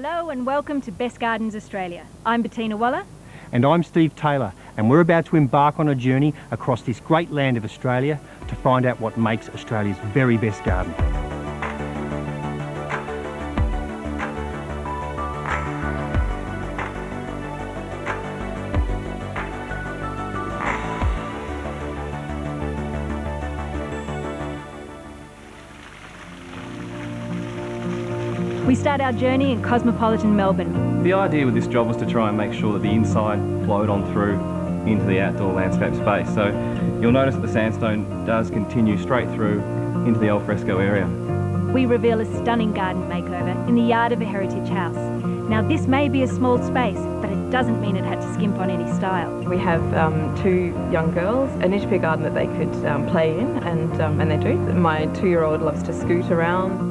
Hello and welcome to Best Gardens Australia. I'm Bettina. And I'm Steve Taylor, and we're about to embark on a journey across this great land of Australia to find out what makes Australia's very best garden. We start our journey in cosmopolitan Melbourne. The idea with this job was to try and make sure that the inside flowed on through into the outdoor landscape space. So you'll notice that the sandstone does continue straight through into the al fresco area. We reveal a stunning garden makeover in the yard of a heritage house. Now this may be a small space, but it doesn't mean it had to skimp on any style. We have two young girls, a Najljepši garden that they could play in, and they do. My 2-year-old loves to scoot around.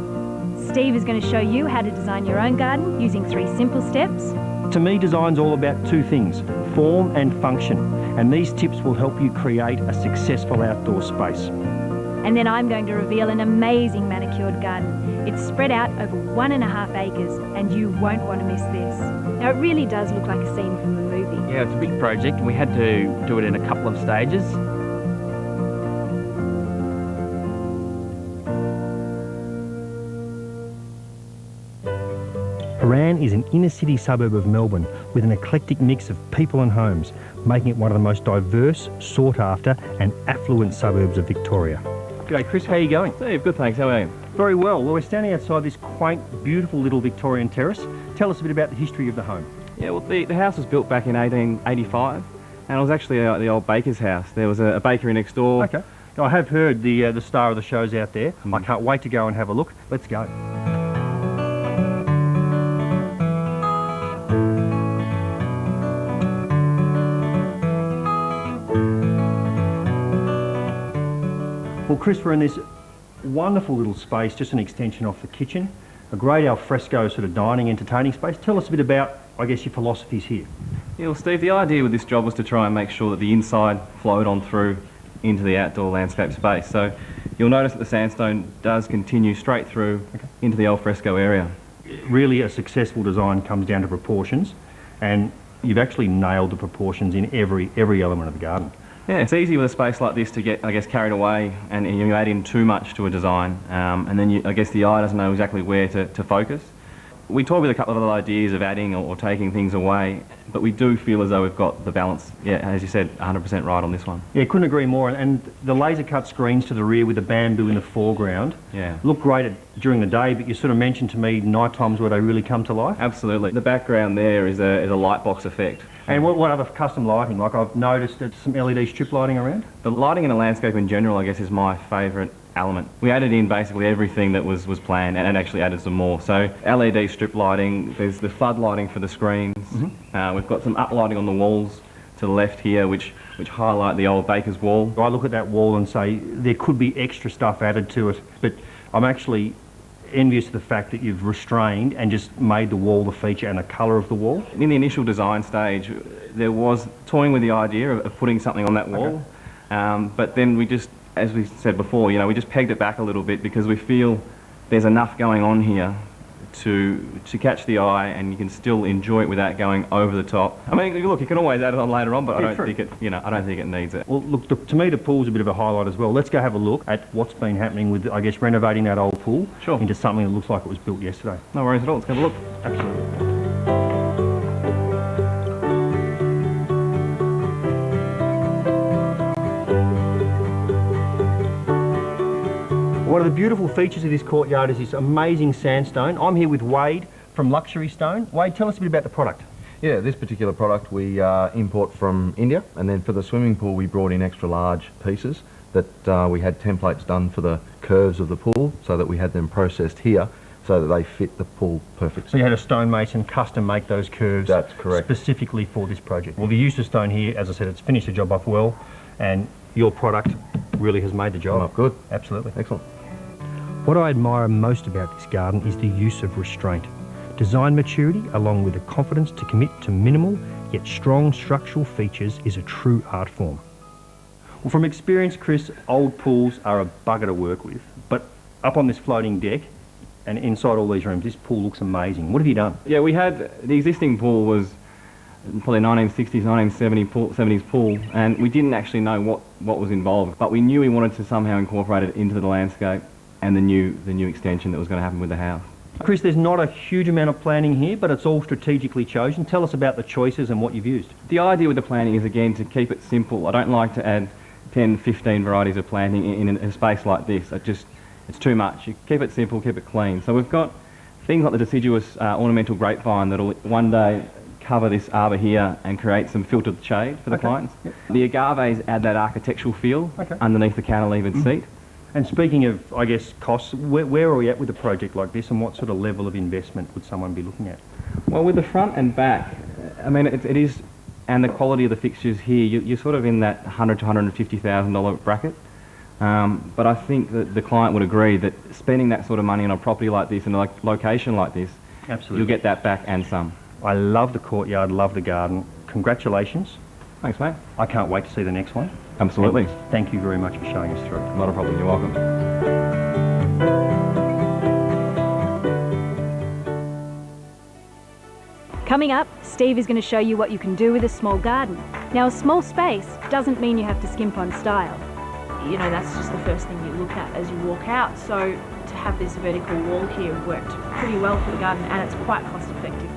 Steve is going to show you how to design your own garden using 3 simple steps. To me, design's all about 2 things, form and function, and these tips will help you create a successful outdoor space. And then I'm going to reveal an amazing manicured garden. It's spread out over 1.5 acres, and you won't want to miss this. Now it really does look like a scene from a movie. Yeah, it's a big project and we had to do it in a couple of stages. Prahran is an inner-city suburb of Melbourne with an eclectic mix of people and homes, making it one of the most diverse, sought-after and affluent suburbs of Victoria. G'day Chris, how are you going? Steve, good thanks, how are you? Very well. Well, we're standing outside this quaint, beautiful little Victorian terrace. Tell us a bit about the history of the home. Yeah, well the house was built back in 1885 and it was actually the old baker's house. There was a bakery next door. Okay. I have heard the star of the show's out there. I can't wait to go and have a look. Let's go. Well, Chris, we're in this wonderful little space, just an extension off the kitchen, a great al fresco sort of dining, entertaining space. Tell us a bit about, I guess, your philosophies here. Yeah, well Steve, the idea with this job was to try and make sure that the inside flowed on through into the outdoor landscape space. So you'll notice that the sandstone does continue straight through into the al fresco area. Really, a successful design comes down to proportions, and you've actually nailed the proportions in every element of the garden. Yeah, it's easy with a space like this to get, I guess, carried away and you add in too much to a design and then I guess the eye doesn't know exactly where to focus. We toyed with a couple of other ideas of adding or taking things away, but we do feel as though we've got the balance, yeah, as you said, 100% right on this one. Yeah, couldn't agree more. And the laser cut screens to the rear with the bamboo in the foreground look great during the day, but you sort of mentioned to me night times where they really come to life. Absolutely. The background there is a light box effect. And what other custom lighting? Like I've noticed there's some LED strip lighting around. The lighting in a landscape in general, I guess, is my favourite element. We added in basically everything that was planned and actually added some more. So LED strip lighting, there's the flood lighting for the screens. We've got some up lighting on the walls to the left here, which highlight the old baker's wall. I look at that wall and say there could be extra stuff added to it, but I'm actually envious of the fact that you've restrained and just made the wall the feature and the colour of the wall. In the initial design stage, there was toying with the idea of putting something on that wall, but then we just, as we said before, you know, we just pegged it back a little bit because we feel there's enough going on here to catch the eye, and you can still enjoy it without going over the top. I mean, look, you can always add it on later on, but I don't think it, you know, I don't think it needs it. Well, look, to me the pool's a bit of a highlight as well. Let's go have a look at what's been happening with, I guess, renovating that old pool into something that looks like it was built yesterday. No worries at all. Let's have a look. Absolutely. One of the beautiful features of this courtyard is this amazing sandstone. I'm here with Wade from Luxury Stone. Wade, tell us a bit about the product. Yeah, this particular product we import from India, and then for the swimming pool we brought in extra large pieces that we had templates done for the curves of the pool so that we had them processed here so that they fit the pool perfectly. So you had a stonemason custom make those curves. That's correct. Specifically for this project. Well, the use of stone here, as I said, it's finished the job off well, and your product really has made the job up good. Absolutely. Excellent. What I admire most about this garden is the use of restraint. Design maturity, along with the confidence to commit to minimal yet strong structural features, is a true art form. Well, from experience, Chris, old pools are a bugger to work with, but up on this floating deck, and inside all these rooms, this pool looks amazing. What have you done? Yeah, we had, the existing pool was probably 1960s, 1970s pool, and we didn't actually know what was involved, but we knew we wanted to somehow incorporate it into the landscape and the new extension that was going to happen with the house. Chris, there's not a huge amount of planning here, but it's all strategically chosen. Tell us about the choices and what you've used. The idea with the planting is, again, to keep it simple. I don't like to add 10, 15 varieties of planting in a space like this. It's too much. You keep it simple, keep it clean. So we've got things like the deciduous ornamental grapevine that'll one day cover this arbour here and create some filtered shade for the clients. Yep. The agaves add that architectural feel underneath the cantilevered seat. And speaking of, I guess, costs, where are we at with a project like this, and what sort of level of investment would someone be looking at? Well, with the front and back, I mean, it is, and the quality of the fixtures here, you're sort of in that $100,000 to $150,000 bracket. But I think that the client would agree that spending that sort of money on a property like this, in a location like this, Absolutely. You'll get that back and some. I love the courtyard, love the garden. Congratulations. Thanks, mate. I can't wait to see the next one. Absolutely. And thank you very much for showing us through. Not a problem, you're welcome. Coming up, Steve is going to show you what you can do with a small garden. Now, a small space doesn't mean you have to skimp on style. You know, that's just the first thing you look at as you walk out. So to have this vertical wall here worked pretty well for the garden, and it's quite cost effective.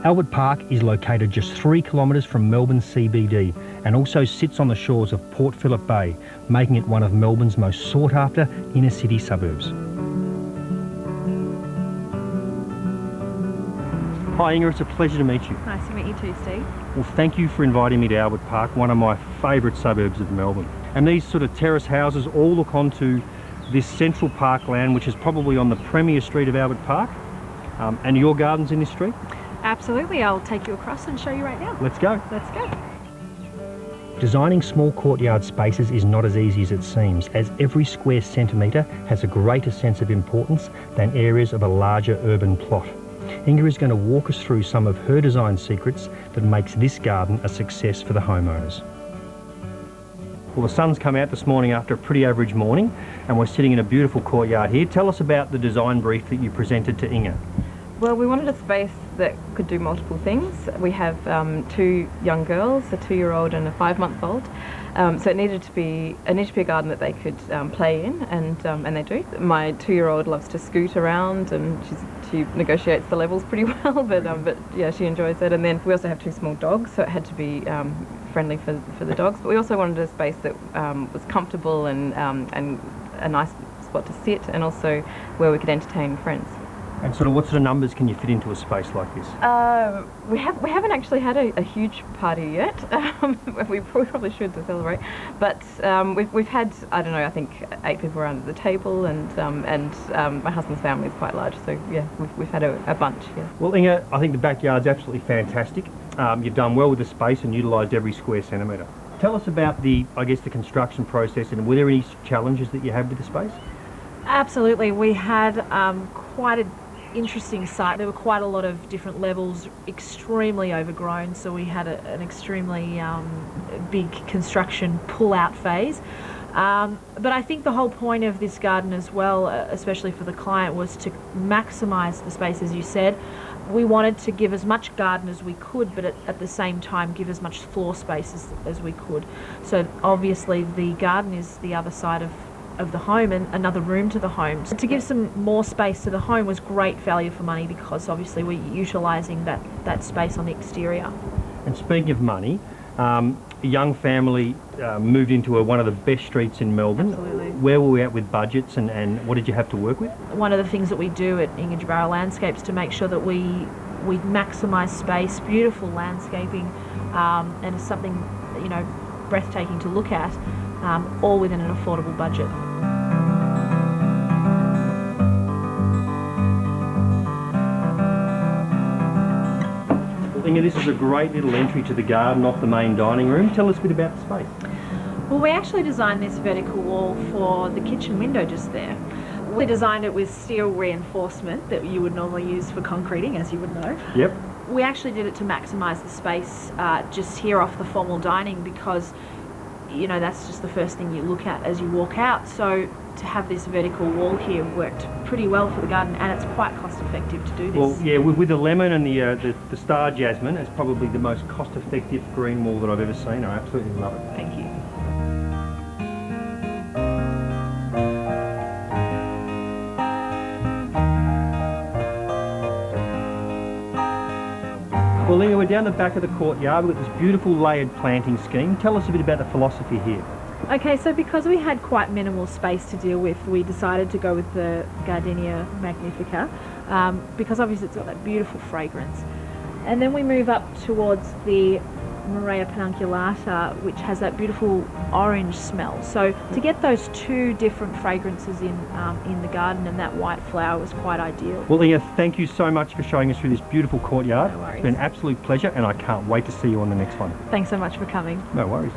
Albert Park is located just 3 kilometres from Melbourne CBD and also sits on the shores of Port Phillip Bay, making it one of Melbourne's most sought-after inner-city suburbs. Hi Inga, it's a pleasure to meet you. Nice to meet you too, Steve. Well, thank you for inviting me to Albert Park, one of my favourite suburbs of Melbourne. And these sort of terrace houses all look onto this central parkland, which is probably on the premier street of Albert Park. And your garden's in this street? Absolutely, I'll take you across and show you right now. Let's go. Let's go. Designing small courtyard spaces is not as easy as it seems, as every square centimetre has a greater sense of importance than areas of a larger urban plot. Inga is going to walk us through some of her design secrets that makes this garden a success for the homeowners. Well, the sun's come out this morning after a pretty average morning, and we're sitting in a beautiful courtyard here. Tell us about the design brief that you presented to Inga. Well, we wanted a space that could do multiple things. We have 2 young girls, a 2-year-old and a 5-month-old. So it needed to be a garden that they could play in, and they do. My 2-year-old loves to scoot around, and she negotiates the levels pretty well, but yeah, she enjoys it. And then we also have 2 small dogs, so it had to be friendly for the dogs. But we also wanted a space that was comfortable and a nice spot to sit, and also where we could entertain friends. And sort of what sort of numbers can you fit into a space like this? We haven't actually had a huge party yet. We probably should to celebrate, but we've had, I don't know, I think 8 people around the table, and my husband's family is quite large, so yeah, we've had a bunch. Yeah. Well, Inga, I think the backyard's absolutely fantastic. You've done well with the space and utilised every square centimetre. Tell us about the construction process, and were there any challenges that you had with the space? Absolutely, we had quite an interesting site. There were quite a lot of different levels, extremely overgrown, so we had an extremely big construction pull-out phase. But I think the whole point of this garden as well, especially for the client, was to maximise the space, as you said. We wanted to give as much garden as we could, but at the same time give as much floor space as we could. So obviously the garden is the other side of the home and another room to the home. So to give some more space to the home was great value for money, because obviously we're utilising that space on the exterior. And speaking of money, a young family moved into one of the best streets in Melbourne. Absolutely. Where were we at with budgets, and what did you have to work with? One of the things that we do at Inga Landscapes to make sure that we maximise space, beautiful landscaping, and it's something, you know, breathtaking to look at, all within an affordable budget. Inga, this is a great little entry to the garden off the main dining room. Tell us a bit about the space. Well, we actually designed this vertical wall for the kitchen window just there. We designed it with steel reinforcement that you would normally use for concreting, as you would know. Yep. We actually did it to maximise the space just here off the formal dining, because you know, that's just the first thing you look at as you walk out. So to have this vertical wall here worked pretty well for the garden, and it's quite cost effective to do this. Well, yeah, with the lemon and the star jasmine, it's probably the most cost effective green wall that I've ever seen. I absolutely love it. Thank you. Well, Leah, we're down the back of the courtyard. We've got this beautiful layered planting scheme. Tell us a bit about the philosophy here. Okay, so because we had quite minimal space to deal with, we decided to go with the Gardenia magnifica, because obviously it's got that beautiful fragrance. And then we move up towards the Morea penunculata, which has that beautiful orange smell. So to get those two different fragrances in the garden, and that white flower was quite ideal. Well, Leah, thank you so much for showing us through this beautiful courtyard. No worries. It's been an absolute pleasure, and I can't wait to see you on the next one. Thanks so much for coming. No worries.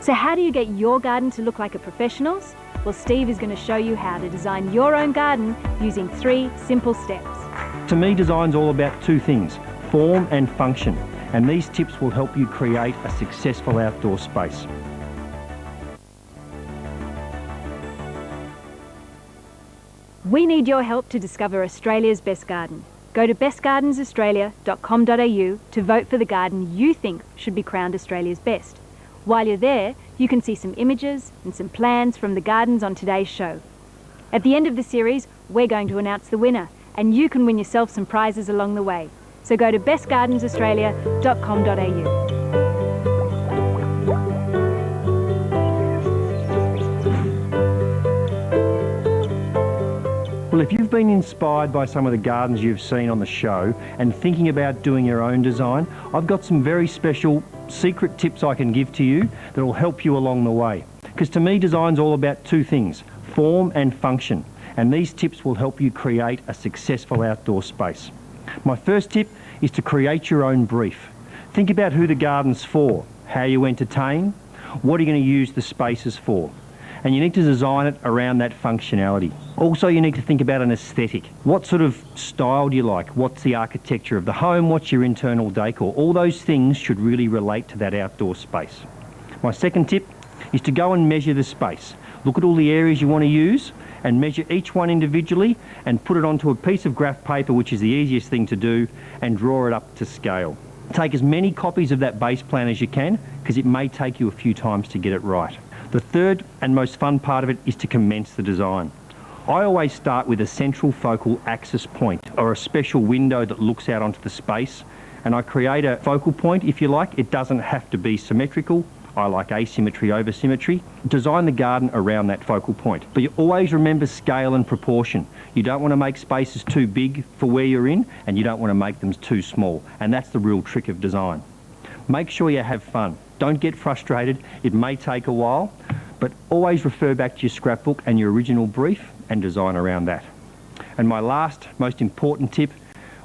So how do you get your garden to look like a professional's? Well, Steve is going to show you how to design your own garden using 3 simple steps. To me, design's all about 2 things, form and function, and these tips will help you create a successful outdoor space. We need your help to discover Australia's best garden. Go to bestgardensaustralia.com.au to vote for the garden you think should be crowned Australia's best. While you're there, you can see some images and some plans from the gardens on today's show. At the end of the series, we're going to announce the winner, and you can win yourself some prizes along the way. So go to bestgardensaustralia.com.au. Well, if you've been inspired by some of the gardens you've seen on the show and thinking about doing your own design, I've got some very special secret tips I can give to you that will help you along the way. Because to me, design's all about 2 things, form and function. And these tips will help you create a successful outdoor space. My first tip is to create your own brief. Think about who the garden's for, how you entertain, what are you going to use the spaces for. And you need to design it around that functionality. Also, you need to think about an aesthetic. What sort of style do you like? What's the architecture of the home? What's your internal decor? All those things should really relate to that outdoor space. My second tip is to go and measure the space. Look at all the areas you want to use and measure each one individually and put it onto a piece of graph paper, which is the easiest thing to do, and draw it up to scale. Take as many copies of that base plan as you can, because it may take you a few times to get it right. The third and most fun part of it is to commence the design. I always start with a central focal axis point, or a special window that looks out onto the space, and I create a focal point, if you like. It doesn't have to be symmetrical. I like asymmetry over symmetry. Design the garden around that focal point. But you always remember scale and proportion. You don't want to make spaces too big for where you're in, and you don't want to make them too small. And that's the real trick of design. Make sure you have fun. Don't get frustrated. It may take a while, but always refer back to your scrapbook and your original brief and design around that. And my last, most important tip,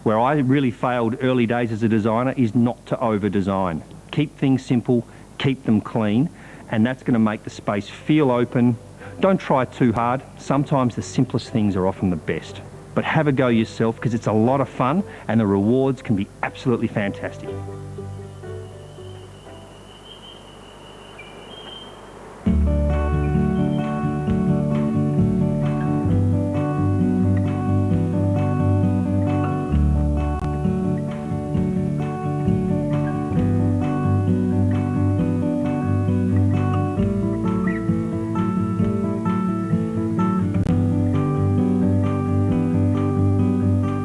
where I really failed early days as a designer, is not to over-design. Keep things simple, keep them clean, and that's going to make the space feel open. Don't try too hard. Sometimes the simplest things are often the best. But have a go yourself, because it's a lot of fun and the rewards can be absolutely fantastic.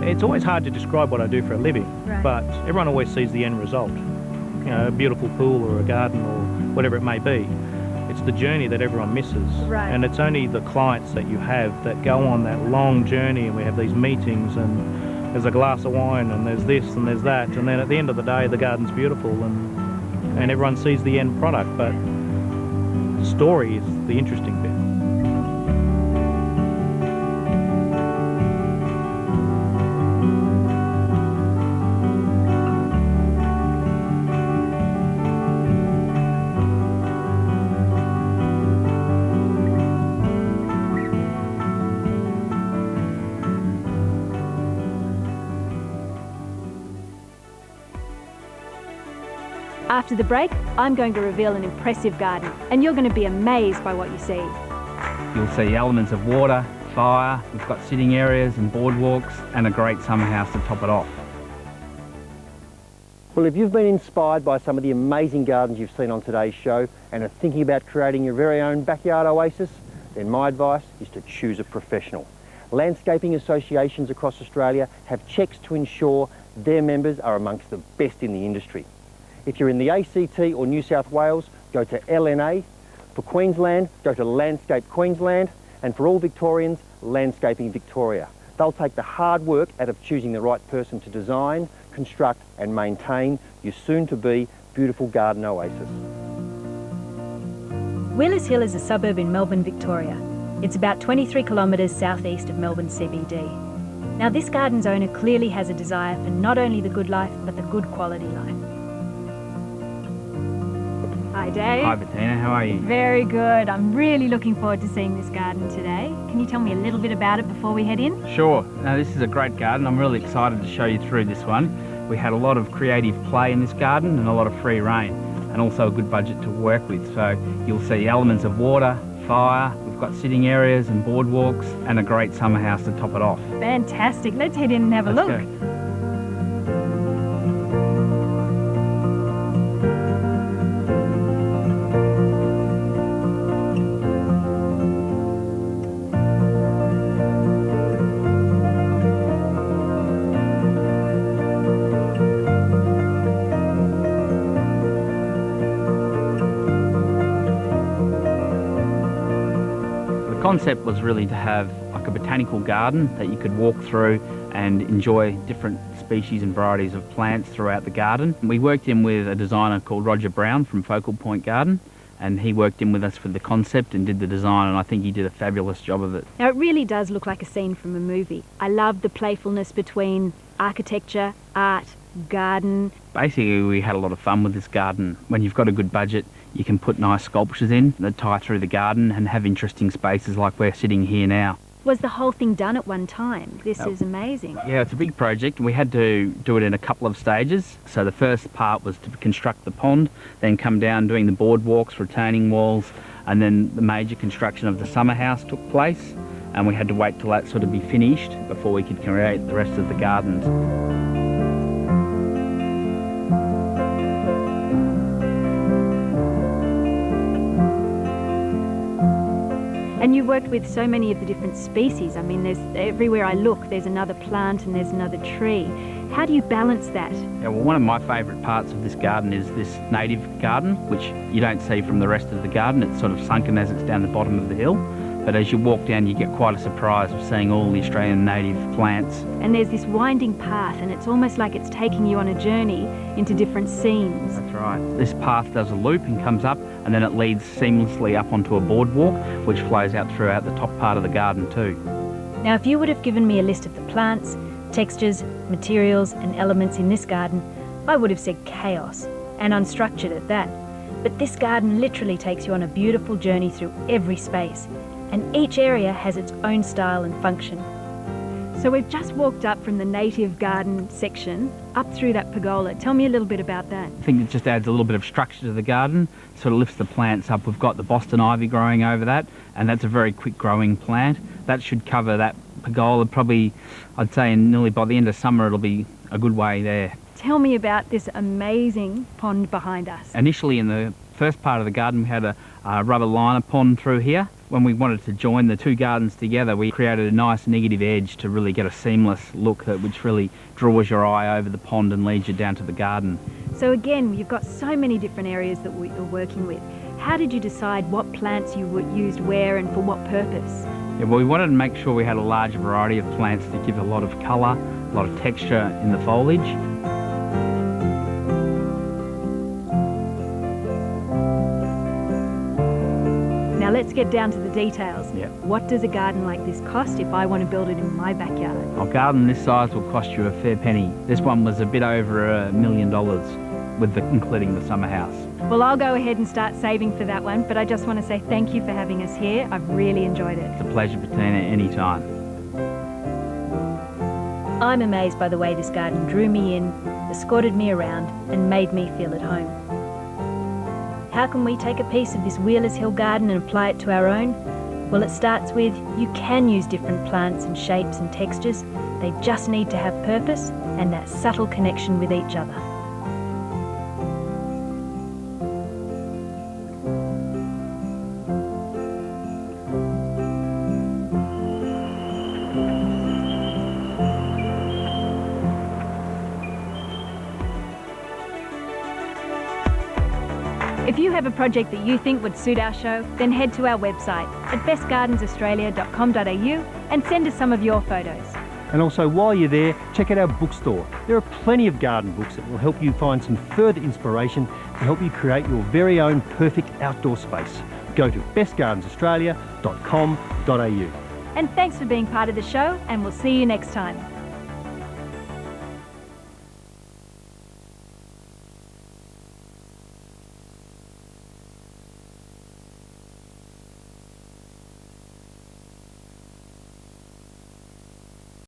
It's always hard to describe what I do for a living, Right. but everyone always sees the end result. You know, a beautiful pool or a garden or whatever it may be. It's the journey that everyone misses. Right. And it's only the clients that you have that go on that long journey, and we have these meetings and there's a glass of wine and there's this and there's that, and then at the end of the day the garden's beautiful and everyone sees the end product, but the story is the interesting bit. After the break, I'm going to reveal an impressive garden, and you're going to be amazed by what you see. You'll see elements of water, fire, we've got sitting areas and boardwalks, and a great summer house to top it off. Well, if you've been inspired by some of the amazing gardens you've seen on today's show and are thinking about creating your very own backyard oasis, then my advice is to choose a professional. Landscaping associations across Australia have checks to ensure their members are amongst the best in the industry. If you're in the ACT or New South Wales, go to LNA. For Queensland, go to Landscape Queensland. And for all Victorians, Landscaping Victoria. They'll take the hard work out of choosing the right person to design, construct and maintain your soon-to-be beautiful garden oasis. Wheelers Hill is a suburb in Melbourne, Victoria. It's about 23 kilometres southeast of Melbourne CBD. Now this garden's owner clearly has a desire for not only the good life, but the good quality life. Hi Dave. Hi Bettina, how are you? Very good. I'm really looking forward to seeing this garden today. Can you tell me a little bit about it before we head in? Sure. Now this is a great garden. I'm really excited to show you through this one. We had a lot of creative play in this garden and a lot of free reign, and also a good budget to work with. So you'll see elements of water, fire, we've got sitting areas and boardwalks, and a great summer house to top it off. Fantastic. Let's head in and have a look. Let's go. The concept was really to have like a botanical garden that you could walk through and enjoy different species and varieties of plants throughout the garden. We worked in with a designer called Roger Brown from Focal Point Garden, and he worked in with us for the concept and did the design, and I think he did a fabulous job of it. Now it really does look like a scene from a movie. I love the playfulness between architecture, art, garden. Basically we had a lot of fun with this garden. When you've got a good budget, you can put nice sculptures in that tie through the garden and have interesting spaces like we're sitting here now. Was the whole thing done at one time? This is amazing. Yeah, it's a big project. We had to do it in a couple of stages. So the first part was to construct the pond, then come down doing the boardwalks, retaining walls, and then the major construction of the summer house took place, and we had to wait till that sort of be finished before we could create the rest of the gardens. And you worked with so many of the different species. I mean, everywhere I look, there's another plant and there's another tree. How do you balance that? Yeah, well, one of my favourite parts of this garden is this native garden, which you don't see from the rest of the garden. It's sort of sunken as it's down the bottom of the hill. But as you walk down, you get quite a surprise of seeing all the Australian native plants. And there's this winding path, and it's almost like it's taking you on a journey into different scenes. That's right. This path does a loop and comes up, and then it leads seamlessly up onto a boardwalk, which flows out throughout the top part of the garden too. Now, if you would have given me a list of the plants, textures, materials and elements in this garden, I would have said chaos, and unstructured at that. But this garden literally takes you on a beautiful journey through every space, and each area has its own style and function. So we've just walked up from the native garden section up through that pergola. Tell me a little bit about that. I think it just adds a little bit of structure to the garden, sort of lifts the plants up. We've got the Boston ivy growing over that, and that's a very quick growing plant. That should cover that pergola probably, I'd say nearly by the end of summer it'll be a good way there. Tell me about this amazing pond behind us. Initially in the first part of the garden we had a rubber liner pond through here. When we wanted to join the two gardens together, we created a nice negative edge to really get a seamless look which really draws your eye over the pond and leads you down to the garden. So again, you've got so many different areas that you're working with. How did you decide what plants you used where and for what purpose? Yeah, well, we wanted to make sure we had a large variety of plants to give a lot of colour, a lot of texture in the foliage. Now let's get down to the details. Yeah. What does a garden like this cost if I want to build it in my backyard? A garden this size will cost you a fair penny. This one was a bit over $1 million, including the summer house. Well, I'll go ahead and start saving for that one, but I just want to say thank you for having us here. I've really enjoyed it. It's a pleasure, Bettina, anytime. I'm amazed by the way this garden drew me in, escorted me around and made me feel at home. how can we take a piece of this Wheelers Hill garden and apply it to our own? Well, it starts with you can use different plants and shapes and textures. They just need to have purpose and that subtle connection with each other. If you have a project that you think would suit our show, then head to our website at bestgardensaustralia.com.au and send us some of your photos. And also, while you're there, check out our bookstore. There are plenty of garden books that will help you find some further inspiration to help you create your very own perfect outdoor space. Go to bestgardensaustralia.com.au. And thanks for being part of the show, and we'll see you next time.